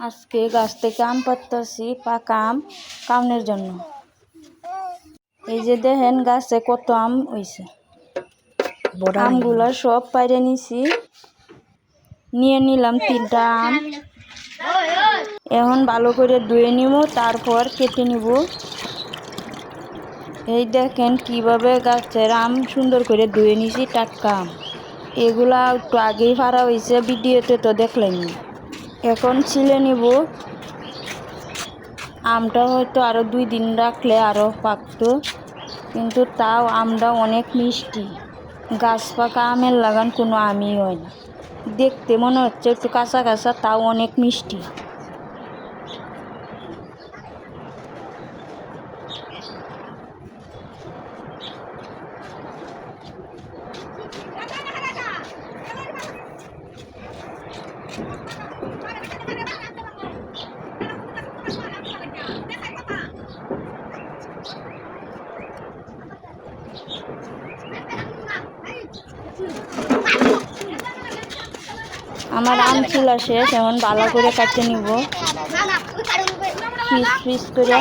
আজকে গাছ থেকে আম পাড়তাছি, পাকা আম কাউনের জন্য। এই যে দেখেন গাছে কত আম হইছে। আমগুলা সব পাইরে নিছি, নিয়ে নিলাম 3টা আম। এখন ভালো করে ধুয়ে নিব, তারপর কেটে নিব। এই দেখেন কিভাবে গাছের আম সুন্দর করে ধুয়ে নিছি, টাটকা আম। এগুলা একটু আগেই ফাড়া হয়েছে, ভিডিওতে তো দেখলেন। এখন ছিলে নিব। আমটা হয়তো আরো 2 দিন রাখলে আরো পাকতো, কিন্তু তাও আমটা অনেক মিষ্টি। গাছ পাকা আমের লাগান কোনো আমই হয় না, দেখতে মনে হচ্ছে একটু কাঁচা কাঁচা, তাও অনেক মিষ্টি। আমার আম চুলা শেষ, এখন ভালো করে কাটতে নিব পিস পিস করে।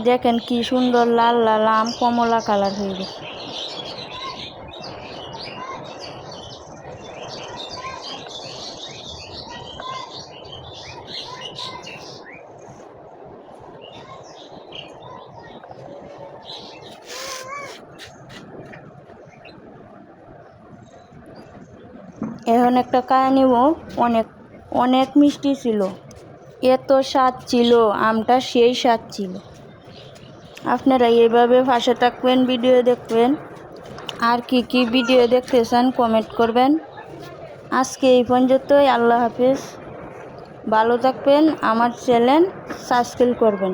দেখেন কি সুন্দর লাল লাল আম, কমলা কালার হয়ে গেছে। এখন একটা কায়া নিব। অনেক অনেক মিষ্টি ছিল, এত স্বাদ ছিল আমটা, সেই স্বাদ ছিল। আপনারা এইভাবে পাশে থাকবেন, ভিডিও দেখবেন। আর কি কি ভিডিও দেখতে চান কমেন্ট করবেন। আজকে এই পর্যন্তই, আল্লাহ হাফেজ। ভালো থাকবেন, আমার চ্যানেল সাবস্ক্রাইব করবেন।